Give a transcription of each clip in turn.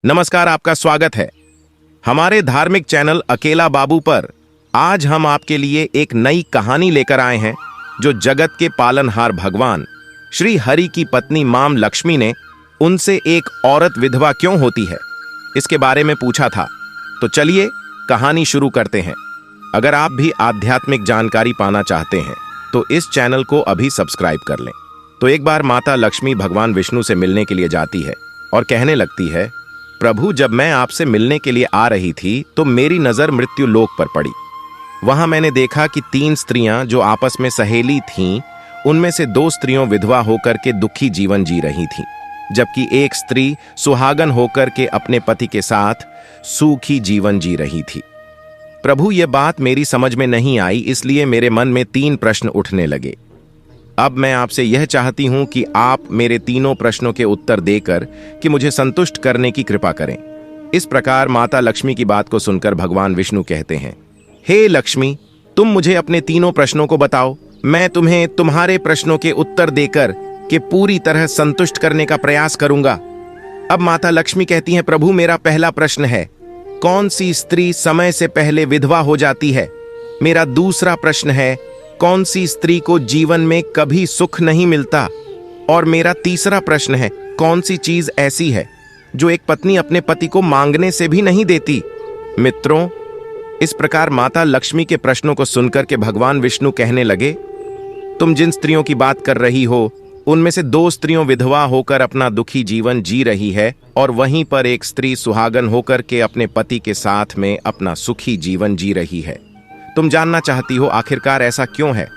नमस्कार, आपका स्वागत है हमारे धार्मिक चैनल अकेला बाबू पर। आज हम आपके लिए एक नई कहानी लेकर आए हैं जो जगत के पालनहार भगवान श्री हरि की पत्नी मां लक्ष्मी ने उनसे एक औरत विधवा क्यों होती है इसके बारे में पूछा था। तो चलिए कहानी शुरू करते हैं। अगर आप भी आध्यात्मिक जानकारी पाना चाहते हैं तो इस चैनल को अभी सब्सक्राइब कर लें। तो एक बार माता लक्ष्मी भगवान विष्णु से मिलने के लिए जाती है और कहने लगती है, प्रभु, जब मैं आपसे मिलने के लिए आ रही थी तो मेरी नजर मृत्यु लोक पर पड़ी। वहां मैंने देखा कि 3 स्त्रियां जो आपस में सहेली थीं, उनमें से 2 स्त्रियों विधवा होकर के दुखी जीवन जी रही थीं, जबकि एक स्त्री सुहागन होकर के अपने पति के साथ सुखी जीवन जी रही थी। प्रभु, यह बात मेरी समझ में नहीं आई, इसलिए मेरे मन में 3 प्रश्न उठने लगे। अब मैं आपसे यह चाहती हूं कि आप मेरे तीनों प्रश्नों के उत्तर देकर कि मुझे संतुष्ट करने की कृपा करें। इस प्रकार माता लक्ष्मी की बात को सुनकर भगवान विष्णु कहते हैं, हे लक्ष्मी, तुम मुझे अपने तीनों प्रश्नों को बताओ। मैं तुम्हें तुम्हारे प्रश्नों के उत्तर देकर के पूरी तरह संतुष्ट करने का प्रयास करूंगा। अब माता लक्ष्मी कहती हैं, प्रभु, मेरा पहला प्रश्न है, कौन सी स्त्री समय से पहले विधवा हो जाती है? मेरा दूसरा प्रश्न है, कौन सी स्त्री को जीवन में कभी सुख नहीं मिलता? और मेरा तीसरा प्रश्न है, कौन सी चीज ऐसी है जो एक पत्नी अपने पति को मांगने से भी नहीं देती? मित्रों, इस प्रकार माता लक्ष्मी के प्रश्नों को सुनकर के भगवान विष्णु कहने लगे, तुम जिन स्त्रियों की बात कर रही हो उनमें से 2 स्त्रियों विधवा होकर अपना दुखी जीवन जी रही है और वहीं पर एक स्त्री सुहागन होकर के अपने पति के साथ में अपना सुखी जीवन जी रही है। तुम जानना चाहती हो आखिरकार ऐसा क्यों है?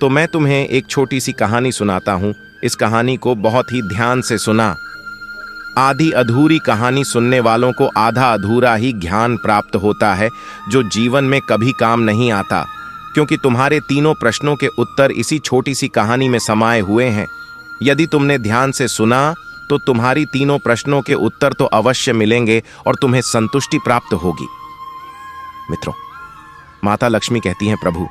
तो मैं तुम्हें एक छोटी सी कहानी सुनाता हूं। इस कहानी को बहुत ही ध्यान से सुना। आधी अधूरी कहानी सुनने वालों को आधा अधूरा ही ज्ञान प्राप्त होता है, जो जीवन में कभी काम नहीं आता, क्योंकि तुम्हारे तीनों प्रश्नों के उत्तर इसी छोटी सी कहानी में समाये हुए हैं। यदि तुमने ध्यान से सुना तो तुम्हारी तीनों प्रश्नों के उत्तर तो अवश्य मिलेंगे और तुम्हें संतुष्टि प्राप्त होगी। मित्रों, माता लक्ष्मी कहती हैं, प्रभु,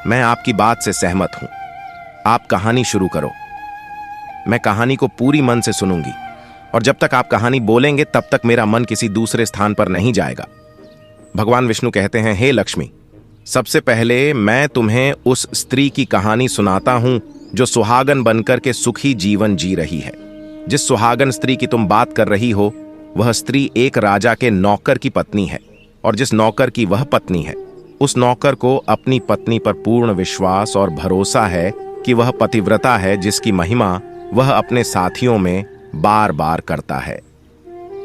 मैं आपकी बात से सहमत हूं, आप कहानी शुरू करो। मैं कहानी को पूरी मन से सुनूंगी और जब तक आप कहानी बोलेंगे तब तक मेरा मन किसी दूसरे स्थान पर नहीं जाएगा। भगवान विष्णु कहते हैं, हे लक्ष्मी, सबसे पहले मैं तुम्हें उस स्त्री की कहानी सुनाता हूं जो सुहागन बनकर के सुखी जीवन जी रही है। जिस सुहागन स्त्री की तुम बात कर रही हो वह स्त्री एक राजा के नौकर की पत्नी है, और जिस नौकर की वह पत्नी है उस नौकर को अपनी पत्नी पर पूर्ण विश्वास और भरोसा है कि वह पतिव्रता है, जिसकी महिमा वह अपने साथियों में बार बार करता है।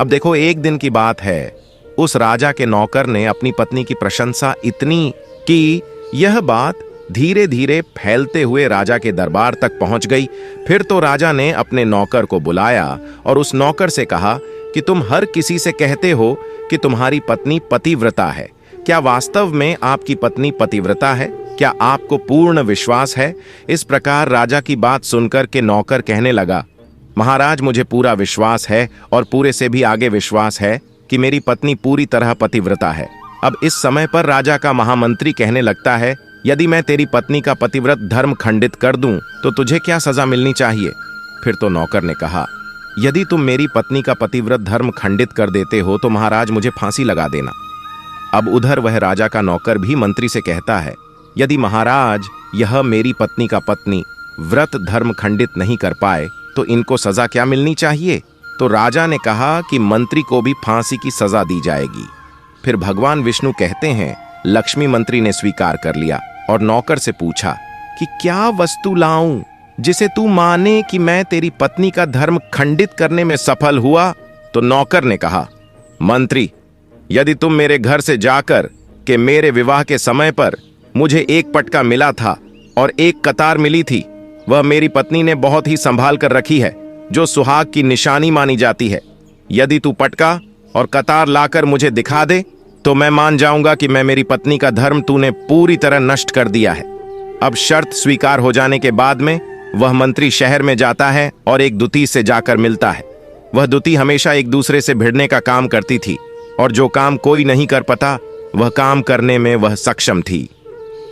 अब देखो, एक दिन की बात है, उस राजा के नौकर ने अपनी पत्नी की प्रशंसा इतनी की यह बात धीरे धीरे फैलते हुए राजा के दरबार तक पहुंच गई। फिर तो राजा ने अपने नौकर को बुलाया और उस नौकर से कहा कि तुम हर किसी से कहते हो कि तुम्हारी पत्नी पतिव्रता है। क्या वास्तव में आपकी पत्नी पतिव्रता है? क्या आपको पूर्ण विश्वास है? इस प्रकार राजा की बात सुनकर के नौकर कहने लगा, महाराज, मुझे पूरा विश्वास है और पूरे से भी आगे विश्वास है कि मेरी पत्नी पूरी तरह पतिव्रता है। अब इस समय पर राजा का महामंत्री कहने लगता है, यदि मैं तेरी पत्नी का पतिव्रत धर्म खंडित कर दूं तो तुझे क्या सजा मिलनी चाहिए? फिर तो नौकर ने कहा, यदि तुम मेरी पत्नी का पतिव्रत धर्म खंडित कर देते हो तो महाराज मुझे फांसी लगा देना। अब उधर वह राजा का नौकर भी मंत्री से कहता है, यदि महाराज यह मेरी पत्नी का पत्नी व्रत धर्म खंडित नहीं कर पाए तो इनको सजा क्या मिलनी चाहिए? तो राजा ने कहा कि मंत्री को भी फांसी की सजा दी जाएगी। फिर भगवान विष्णु कहते हैं, लक्ष्मी मंत्री ने स्वीकार कर लिया और नौकर से पूछा कि क्या वस्तु लाऊं जिसे तू माने कि मैं तेरी पत्नी का धर्म खंडित करने में सफल हुआ? तो नौकर ने कहा, मंत्री, यदि तुम मेरे घर से जाकर के मेरे विवाह के समय पर मुझे एक पटका मिला था और एक कतार मिली थी, वह मेरी पत्नी ने बहुत ही संभाल कर रखी है, जो सुहाग की निशानी मानी जाती है। यदि तू पटका और कतार लाकर मुझे दिखा दे तो मैं मान जाऊंगा कि मैं मेरी पत्नी का धर्म तूने पूरी तरह नष्ट कर दिया है। अब शर्त स्वीकार हो जाने के बाद में वह मंत्री शहर में जाता है और एक दुती से जाकर मिलता है। वह दुती हमेशा एक दूसरे से भिड़ने का काम करती थी और जो काम कोई नहीं कर पाता वह काम करने में वह सक्षम थी।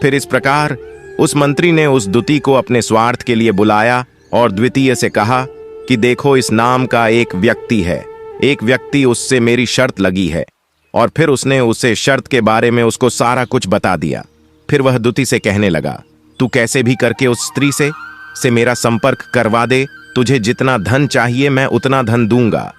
फिर इस प्रकार उस मंत्री ने उस दुती को अपने स्वार्थ के लिए बुलाया और द्वितीय से कहा कि देखो, इस नाम का एक व्यक्ति है, एक व्यक्ति उससे मेरी शर्त लगी है। और फिर उसने उसे शर्त के बारे में उसको सारा कुछ बता दिया। फिर वह दुती से कहने लगा, तू कैसे भी करके उस स्त्री से मेरा संपर्क करवा दे, तुझे जितना धन चाहिए मैं उतना धन दूंगा।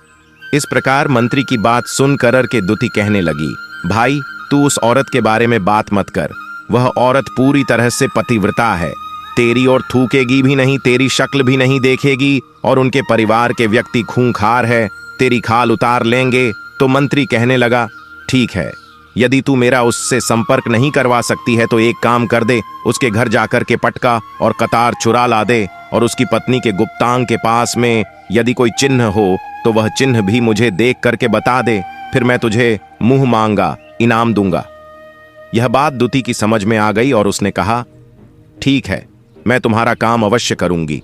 इस प्रकार मंत्री की बात सुन कर के दुती कहने लगी, भाई तू उस औरत के बारे में बात मत कर, वह औरत पूरी तरह से पतिव्रता है, तेरी ओर थूकेगी भी नहीं, तेरी शक्ल भी नहीं देखेगी, और उनके परिवार के व्यक्ति खूंखार है, तेरी खाल उतार लेंगे। तो मंत्री कहने लगा, ठीक है, यदि तू मेरा उससे संपर्क नहीं करवा सकती है तो एक काम कर दे, उसके घर जाकर के पटका और कतार चुरा ला दे, और उसकी पत्नी के गुप्तांग के पास में यदि कोई चिन्ह हो तो वह चिन्ह भी मुझे देख करके बता दे, फिर मैं तुझे मुंह मांगा इनाम दूंगा। यह बात दुती की समझ में आ गई और उसने कहा, ठीक है, मैं तुम्हारा काम अवश्य करूंगी।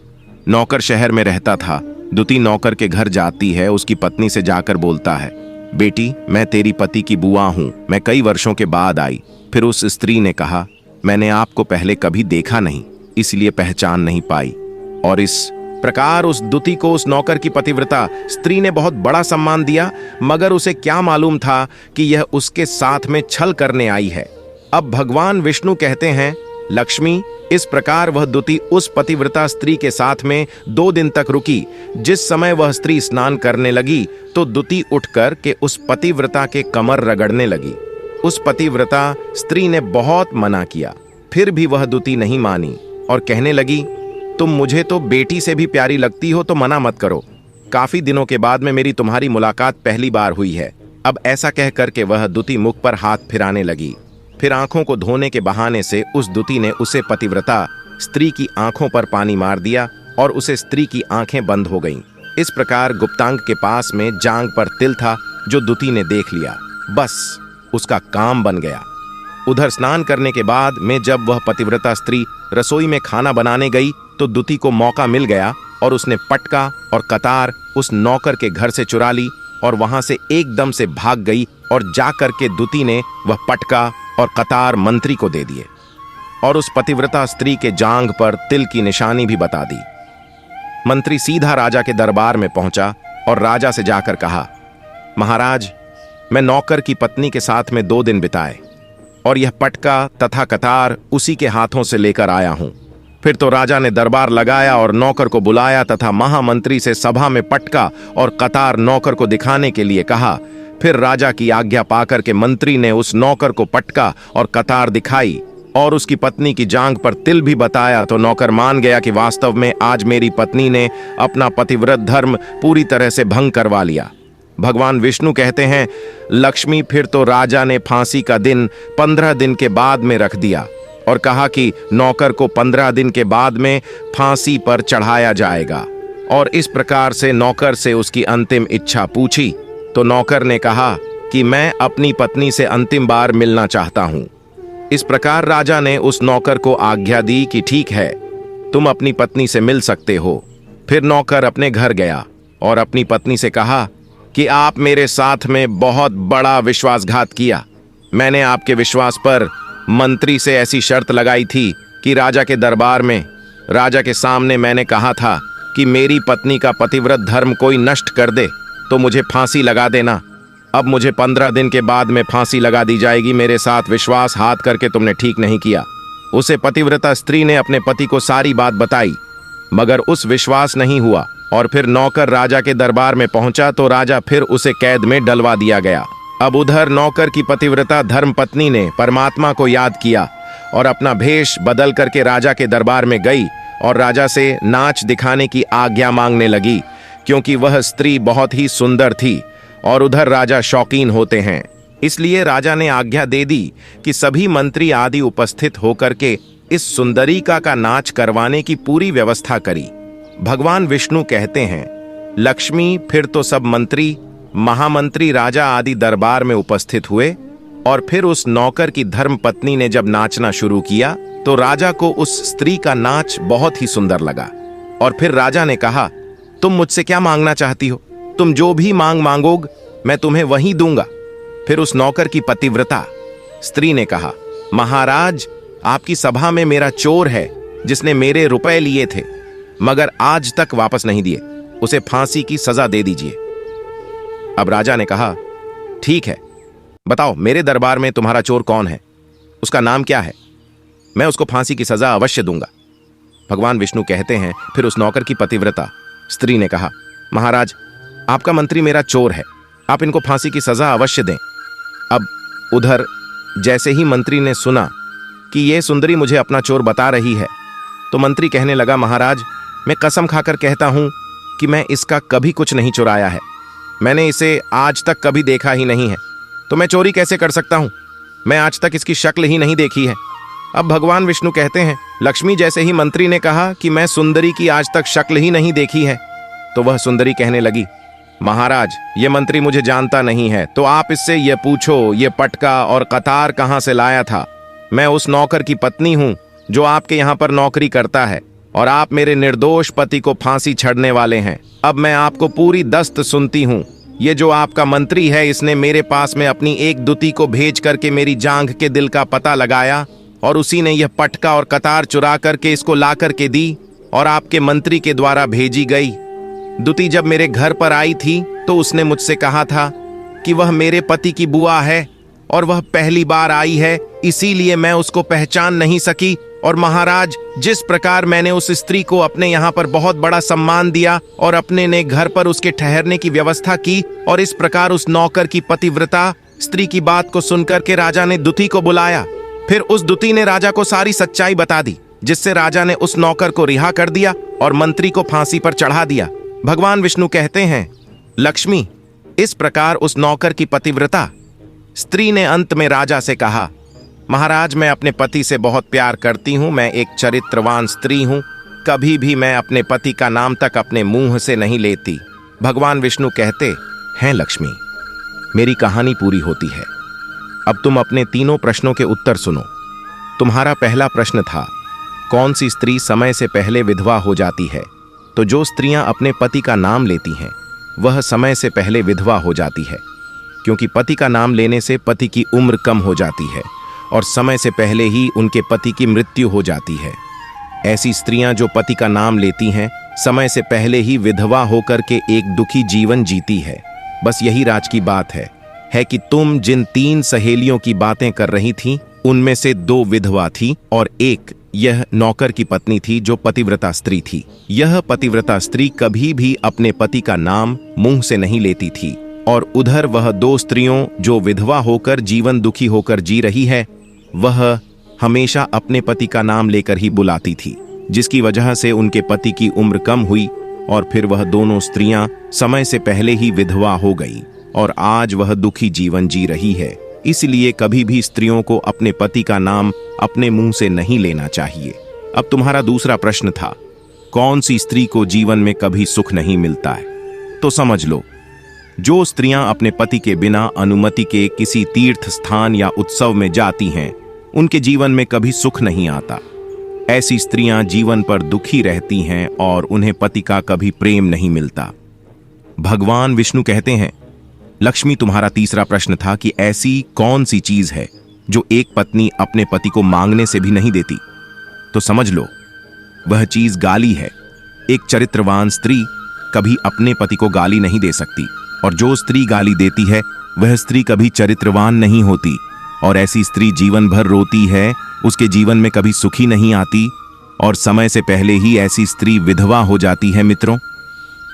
नौकर शहर में रहता था। दुती नौकर के घर जाती है, उसकी पत्नी से जाकर बोलता है, बेटी मैं तेरी पति की बुआ हूं, मैं कई वर्षों के बाद आई। फिर उस स्त्री ने कहा, मैंने आपको पहले कभी देखा नहीं, इसलिए पहचान नहीं पाई। और इस प्रकार उस दुती को उस नौकर की पतिव्रता स्त्री ने बहुत बड़ा सम्मान दिया, मगर उसे क्या मालूम था कि यह उसके साथ में छल करने आई है। अब भगवान विष्णु कहते हैं, लक्ष्मी, इस प्रकार वह दुती उस पतिव्रता स्त्री के साथ में 2 दिन तक रुकी। जिस समय वह स्त्री स्नान करने लगी तो दुती उठकर के उस पतिव्रता के कमर रगड़ने लगी। उस पतिव्रता स्त्री ने बहुत मना किया, फिर भी वह दुती नहीं मानी और कहने लगी, तुम मुझे तो बेटी से भी प्यारी लगती हो, तो मना मत करो। काफी दिनों के बाद में मेरी तुम्हारी मुलाकात पहली बार हुई है। अब ऐसा कह करके वह दुती मुख पर हाथ फिराने लगी। फिर आंखों को धोने के बहाने से उस दुती ने उसे पतिव्रता स्त्री की आंखों पर पानी मार दिया और उसे स्त्री की आंखें बंद हो गईं। इस प्रकार गुप्तांग के पास में जांग पर तिल था जो दुती ने देख लिया, बस उसका काम बन गया। उधर स्नान करने के बाद में जब वह पतिव्रता स्त्री रसोई में खाना बनाने गई तो दुती को मौका मिल गया और उसने पटका और कतार उस नौकर के घर से चुरा ली और वहां से एकदम से भाग गई और जाकर के दुती ने वह पटका और कतार मंत्री को दे दिए और उस पतिव्रता स्त्री के जांघ पर तिल की निशानी भी बता दी। मंत्री सीधा राजा के दरबार में पहुंचा और राजा से जाकर कहा, महाराज, मैं नौकर की पत्नी के साथ में 2 दिन बिताए और यह पटका तथा कतार उसी के हाथों से लेकर आया हूं। फिर तो राजा ने दरबार लगाया और नौकर को बुलाया तथा महामंत्री से सभा में पटका और कतार नौकर को दिखाने के लिए कहा। फिर राजा की आज्ञा पाकर के मंत्री ने उस नौकर को पटका और कतार दिखाई और उसकी पत्नी की जांघ पर तिल भी बताया तो नौकर मान गया कि वास्तव में आज मेरी पत्नी ने अपना पतिव्रत धर्म पूरी तरह से भंग करवा लिया। भगवान विष्णु कहते हैं, लक्ष्मी, फिर तो राजा ने फांसी का दिन 15 दिन के बाद में रख दिया और कहा कि नौकर को 15 दिन के बाद में फांसी पर चढ़ाया जाएगा। और इस प्रकार से नौकर से उसकी अंतिम इच्छा पूछी तो नौकर ने कहा कि मैं अपनी पत्नी से अंतिम बार मिलना चाहता हूं। इस प्रकार राजा ने उस नौकर को आज्ञा दी कि ठीक है, तुम अपनी पत्नी से मिल सकते हो। फिर नौकर अपने घर गया और अपनी पत्नी से कहा कि आप मेरे साथ में बहुत बड़ा विश्वासघात किया। मैंने आपके विश्वास पर मंत्री से ऐसी शर्त लगाई थी कि राजा के दरबार में राजा के सामने मैंने कहा था कि मेरी पत्नी का पतिव्रत धर्म कोई नष्ट कर दे तो मुझे फांसी लगा देना। अब मुझे 15 दिन के बाद में फांसी लगा दी जाएगी। मेरे साथ विश्वासघात करके तुमने ठीक नहीं किया। उसे पतिव्रता स्त्री ने अपने पति को सारी बात बताई, मगर उस विश्वास नहीं हुआ और फिर नौकर राजा के दरबार में पहुंचा तो राजा फिर उसे कैद में डलवा दिया गया। अब उधर नौकर की पतिव्रता धर्म पत्नी ने परमात्मा को याद किया और अपना भेष बदल करके राजा के दरबार में गई और राजा से नाच दिखाने की आज्ञा मांगने लगी, क्योंकि वह स्त्री बहुत ही सुंदर थी और उधर राजा शौकीन होते हैं। इसलिए राजा ने आज्ञा दे दी कि सभी मंत्री आदि उपस्थित होकर के इस सुंदरिका का नाच करवाने की पूरी व्यवस्था करी। भगवान विष्णु कहते हैं, लक्ष्मी, फिर तो सब मंत्री, महामंत्री, राजा आदि दरबार में उपस्थित हुए और फिर उस नौकर की धर्म पत्नी ने जब नाचना शुरू किया तो राजा को उस स्त्री का नाच बहुत ही सुंदर लगा। और फिर राजा ने कहा, तुम मुझसे क्या मांगना चाहती हो? तुम जो भी मांगोग मैं तुम्हें वही दूंगा। फिर उस नौकर की पतिव्रता स्त्री ने कहा, महाराज, आपकी सभा में मेरा चोर है जिसने मेरे रुपए लिए थे मगर आज तक वापस नहीं दिए, उसे फांसी की सजा दे दीजिए। अब राजा ने कहा, ठीक है, बताओ मेरे दरबार में तुम्हारा चोर कौन है, उसका नाम क्या है, मैं उसको फांसी की सजा अवश्य दूंगा। भगवान विष्णु कहते हैं, फिर उस नौकर की पतिव्रता स्त्री ने कहा, महाराज, आपका मंत्री मेरा चोर है, आप इनको फांसी की सजा अवश्य दें। अब उधर जैसे ही मंत्री ने सुना कि यह सुंदरी मुझे अपना चोर बता रही है, तो मंत्री कहने लगा, महाराज, मैं कसम खाकर कहता हूं कि मैं इसका कभी कुछ नहीं चुराया है, मैंने इसे आज तक कभी देखा ही नहीं है, तो मैं चोरी कैसे कर सकता हूं, मैं आज तक इसकी शक्ल ही नहीं देखी है। अब भगवान विष्णु कहते हैं, लक्ष्मी, जैसे ही मंत्री ने कहा कि मैं सुंदरी की आज तक शक्ल ही नहीं देखी है, तो वह सुंदरी कहने लगी, महाराज, ये मंत्री मुझे जानता नहीं है, तो आप इससे ये पूछो ये पटका और कतार कहां से लाया था। मैं उस नौकर की पत्नी हूं जो आपके यहां पर नौकरी करता है, और आप मेरे निर्दोष पति को फांसी छड़ने वाले हैं। अब मैं आपको पूरी दस्त सुनती हूं। ये जो आपका मंत्री है, इसने मेरे पास में अपनी एक दुती को भेज करके मेरी जांघ के दिल का पता लगाया, और उसी ने यह पटका और कतार चुरा करके इसको ला करके दी और आपके मंत्री के द्वारा भेजी गई। दुती जब मेरे घर पर आई थी तो उसने मुझसे कहा था कि वह मेरे पति की बुआ है और वह पहली बार आई है, इसीलिए मैं उसको पहचान नहीं सकी। और महाराज, जिस प्रकार मैंने उस स्त्री को अपने यहाँ पर बहुत बड़ा सम्मान दिया और अपने ने घर पर उसके ठहरने की व्यवस्था की, और इस प्रकार उस नौकर की पतिव्रता स्त्री की बात को सुनकर के राजा ने दुती को बुलाया। फिर उस दुती ने राजा को सारी सच्चाई बता दी, जिससे राजा ने उस नौकर को रिहा कर दिया और मंत्री को फांसी पर चढ़ा दिया। भगवान विष्णु कहते हैं, लक्ष्मी, इस प्रकार उस नौकर की पतिव्रता स्त्री ने अंत में राजा से कहा, महाराज, मैं अपने पति से बहुत प्यार करती हूं, मैं एक चरित्रवान स्त्री हूं, कभी भी मैं अपने पति का नाम तक अपने मुंह से नहीं लेती। भगवान विष्णु कहते हैं, लक्ष्मी, मेरी कहानी पूरी होती है। अब तुम अपने तीनों प्रश्नों के उत्तर सुनो। तुम्हारा पहला प्रश्न था, कौन सी स्त्री समय से पहले विधवा हो जाती है? तो जो स्त्रियां अपने पति का नाम लेती हैं, वह समय से पहले विधवा हो जाती है, क्योंकि पति का नाम लेने से पति की उम्र कम हो जाती है और समय से पहले ही उनके पति की मृत्यु हो जाती है। ऐसी स्त्रियां जो पति का नाम लेती हैं, समय से पहले ही विधवा होकर के एक दुखी जीवन जीती है। बस यही राज की बात है कि तुम जिन 3 सहेलियों की बातें कर रही थी, उनमें से 2 विधवा थी और एक यह नौकर की पत्नी थी जो पतिव्रता स्त्री थी। यह पतिव्रता स्त्री कभी भी अपने पति का नाम मुंह से नहीं लेती थी, और उधर वह 2 स्त्रियों जो विधवा होकर जीवन दुखी होकर जी रही है, वह हमेशा अपने पति का नाम लेकर ही बुलाती थी, जिसकी वजह से उनके पति की उम्र कम हुई और फिर वह दोनों स्त्रियां समय से पहले ही विधवा हो गई और आज वह दुखी जीवन जी रही है। इसलिए कभी भी स्त्रियों को अपने पति का नाम अपने मुंह से नहीं लेना चाहिए। अब तुम्हारा दूसरा प्रश्न था, कौन सी स्त्री को जीवन में कभी सुख नहीं मिलता है? तो समझ लो, जो स्त्रियां अपने पति के बिना अनुमति के किसी तीर्थ स्थान या उत्सव में जाती हैं, उनके जीवन में कभी सुख नहीं आता। ऐसी स्त्रियां जीवन पर दुखी रहती हैं और उन्हें पति का कभी प्रेम नहीं मिलता। भगवान विष्णु कहते हैं, लक्ष्मी, तुम्हारा तीसरा प्रश्न था कि ऐसी कौन सी चीज है जो एक पत्नी अपने पति को मांगने से भी नहीं देती? तो समझ लो, वह चीज गाली है। एक चरित्रवान स्त्री कभी अपने पति को गाली नहीं दे सकती, और जो स्त्री गाली देती है वह स्त्री कभी चरित्रवान नहीं होती, और ऐसी स्त्री जीवन भर रोती है, उसके जीवन में कभी सुखी नहीं आती, और समय से पहले ही ऐसी स्त्री विधवा हो जाती है। मित्रों,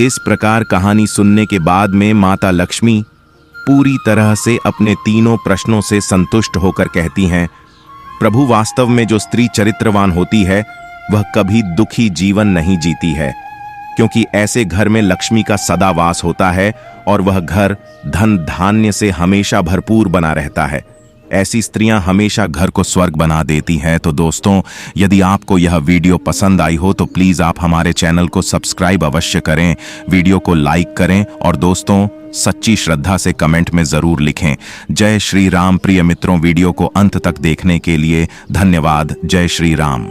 इस प्रकार कहानी सुनने के बाद में माता लक्ष्मी पूरी तरह से अपने तीनों प्रश्नों से संतुष्ट होकर कहती हैं, प्रभु, वास्तव में जो स्त्री चरित्रवान होती है वह कभी दुखी जीवन नहीं जीती है, क्योंकि ऐसे घर में लक्ष्मी का सदा वास होता है और वह घर धन धान्य से हमेशा भरपूर बना रहता है। ऐसी स्त्रियां हमेशा घर को स्वर्ग बना देती हैं। तो दोस्तों, यदि आपको यह वीडियो पसंद आई हो तो प्लीज आप हमारे चैनल को सब्सक्राइब अवश्य करें, वीडियो को लाइक करें और दोस्तों सच्ची श्रद्धा से कमेंट में जरूर लिखें। जय श्री राम। प्रिय मित्रों, वीडियो को अंत तक देखने के लिए धन्यवाद। जय श्री राम।